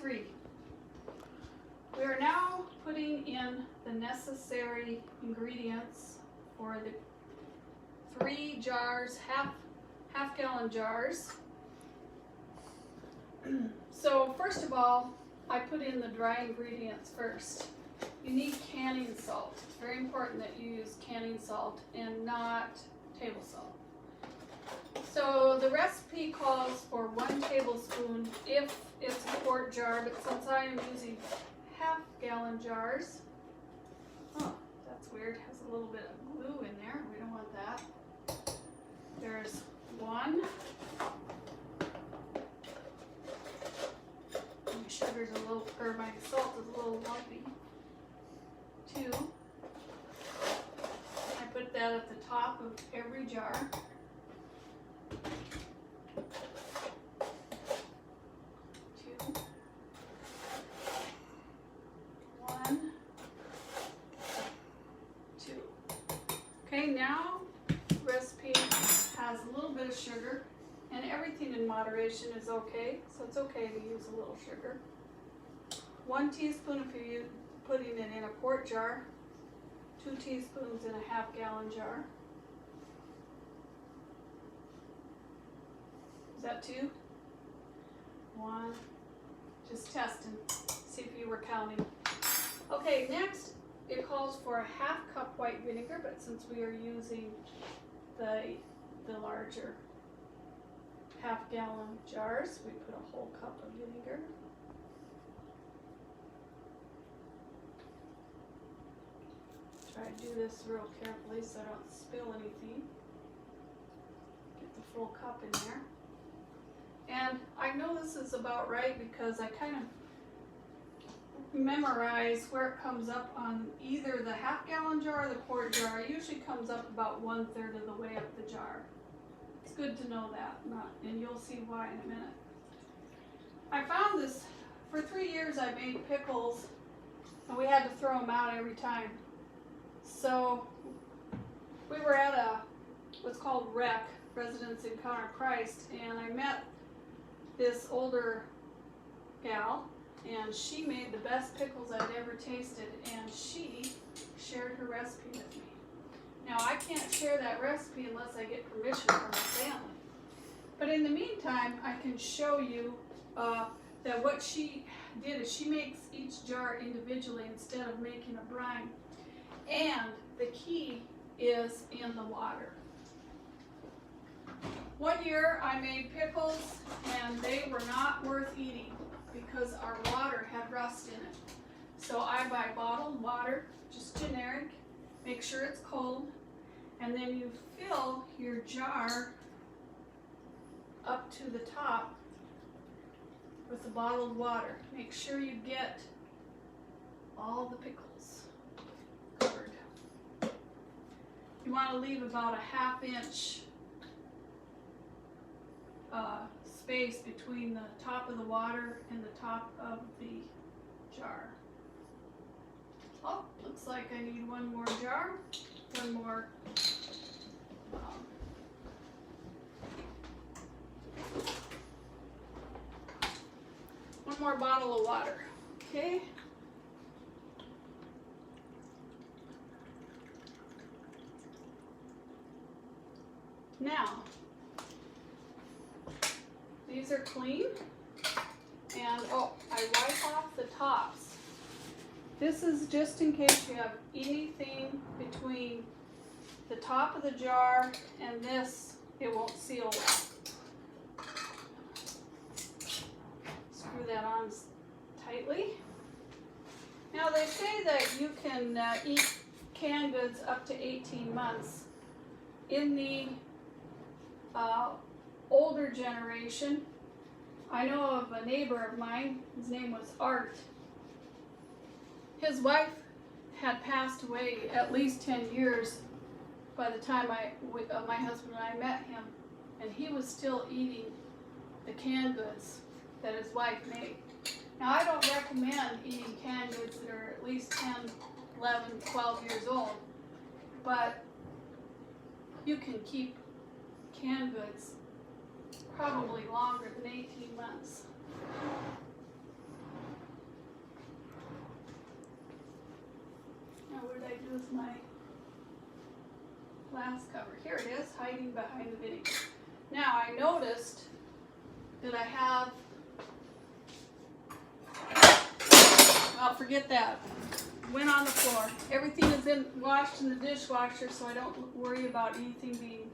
3. We are now putting in the necessary ingredients for the 3 jars, half gallon jars. So first of all, I put in the dry ingredients first. You need canning salt. It's very important that you use canning salt and not table salt. So the recipe calls for 1 tablespoon if it's a quart jar, but since I am using half gallon jars, oh, that's weird, it has a little bit of glue in there, we don't want that. There's 1. My sugar's a little, or my salt is a little lumpy. 2. I put that at the top of every jar. 2. 1. 2. Okay, now recipe has a little bit of sugar, and everything in moderation is okay, so it's okay to use a little sugar. 1 teaspoon if you're putting it in a quart jar, 2 teaspoons in a half gallon jar. Is that 2? 1. Just testing, see if you were counting. Okay, next it calls for a half cup white vinegar, but since we are using the larger half gallon jars, we put a whole cup of vinegar. Try to do this real carefully so I don't spill anything. Get the full cup in there. And I know this is about right because I kind of memorize where it comes up on either the half gallon jar or the quart jar. It usually comes up about 1/3 of the way up the jar. It's good to know that, and you'll see why in a minute. I found this, for 3 years I made pickles, and we had to throw them out every time. So we were at what's called REC, Residence Encounter Christ, and I met this older gal, and she made the best pickles I'd ever tasted, and she shared her recipe with me. Now I can't share that recipe unless I get permission from my family. But in the meantime, I can show you that what she did is she makes each jar individually instead of making a brine. And the key is in the water. 1 year I made pickles and they were not worth eating because our water had rust in it. So I buy bottled water, just generic, make sure it's cold, and then you fill your jar up to the top with the bottled water. Make sure you get all the pickles covered. You want to leave about a 1/2 inch space between the top of the water and the top of the jar. Oh, looks like I need 1 more jar, 1 more one more bottle of water. Okay. Now, these are clean, and oh, I wipe off the tops. This is just in case you have anything between the top of the jar and this, it won't seal well. Screw that on tightly. Now they say that you can eat canned goods up to 18 months. In the older generation, I know of a neighbor of mine, his name was Art. His wife had passed away at least 10 years by the time my husband and I met him, and he was still eating the canned goods that his wife made. Now I don't recommend eating canned goods that are at least 10, 11, 12 years old, but you can keep canned goods probably longer than 18 months. is my glass cover? Here it is, hiding behind the vinegar. Now I noticed that I have, I'll forget that. Went on the floor. Everything is washed in the dishwasher, so I don't worry about anything being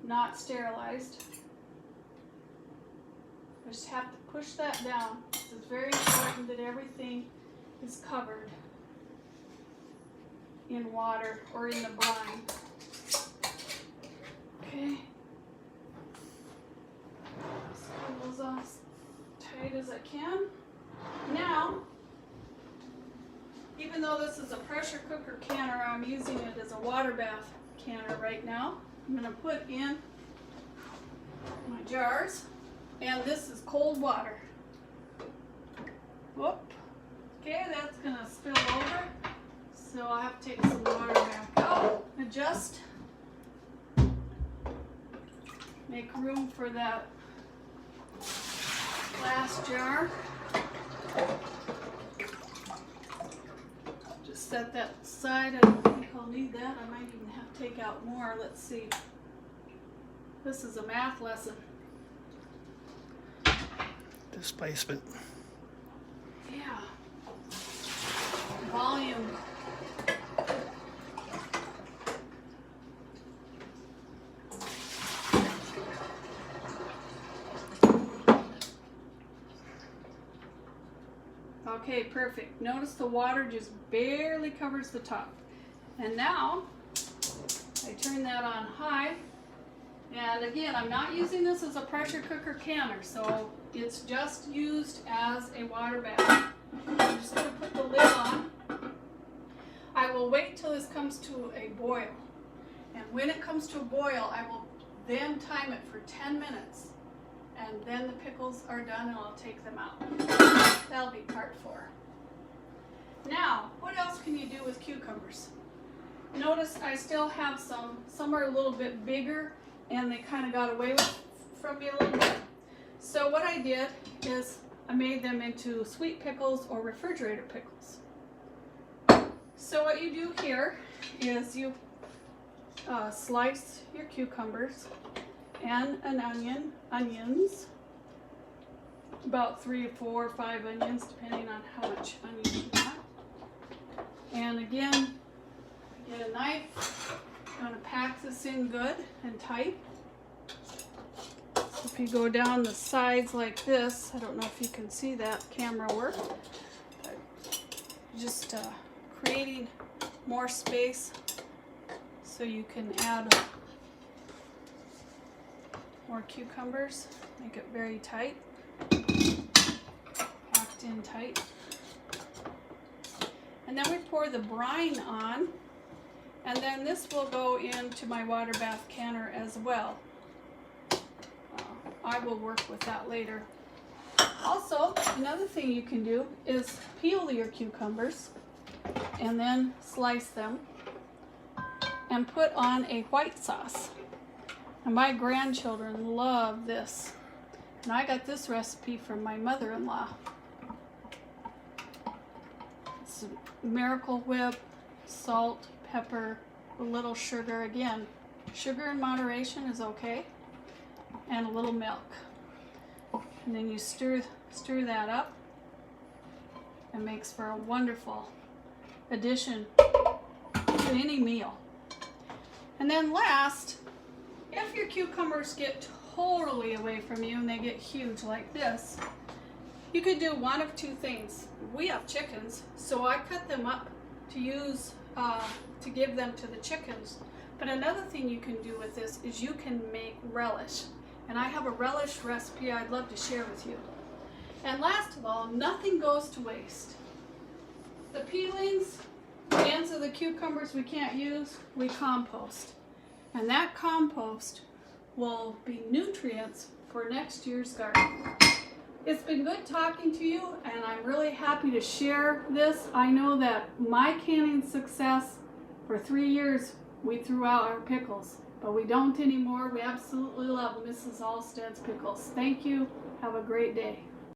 not sterilized. I just have to push that down. It's very important that everything is covered in water or in the brine. Okay. Pull those on as tight as I can. Now, even though this is a pressure cooker canner, I'm using it as a water bath canner right now. I'm going to put in my jars, and this is cold water. Whoop. Okay, that's going to spill over, so I'll have to take some water back out, adjust, make room for that glass jar. Just set that aside. I don't think I'll need that. I might even have to take out more. Let's see. This is a math lesson. Displacement. Yeah. Volume. Okay, perfect. Notice the water just barely covers the top. And now, I turn that on high. And again, I'm not using this as a pressure cooker canner, so it's just used as a water bath. I'm just going to put the lid on. I will wait till this comes to a boil. And when it comes to a boil, I will then time it for 10 minutes. And then the pickles are done and I'll take them out. That'll be part 4. Now, what else can you do with cucumbers? Notice I still have some are a little bit bigger and they kind of got away from me a little bit. So what I did is I made them into sweet pickles or refrigerator pickles. So what you do here is you slice your cucumbers and an onions, about 3 or 4 or 5 onions, depending on how much onions you want. And again, get a knife. I'm going to pack this in good and tight. So if you go down the sides like this, I don't know if you can see that camera work, but just creating more space so you can add more cucumbers. Make it very tight, packed in tight. And then we pour the brine on, and then this will go into my water bath canner as well. I will work with that later. Also, another thing you can do is peel your cucumbers and then slice them and put on a white sauce. And my grandchildren love this. And I got this recipe from my mother-in-law. It's Miracle Whip, salt, pepper, a little sugar. Again, sugar in moderation is okay. And a little milk. And then you stir that up. It makes for a wonderful addition to any meal. And then last, if your cucumbers get totally away from you and they get huge like this, you could do one of 2 things. We have chickens, so I cut them up to use to give them to the chickens. But another thing you can do with this is you can make relish. And I have a relish recipe I'd love to share with you. And last of all, nothing goes to waste. The peelings, the ends of the cucumbers we can't use, we compost. And that compost will be nutrients for next year's garden. It's been good talking to you, and I'm really happy to share this. I know that my canning success, for 3 years, we threw out our pickles, but we don't anymore. We absolutely love Mrs. Alstead's pickles. Thank you. Have a great day.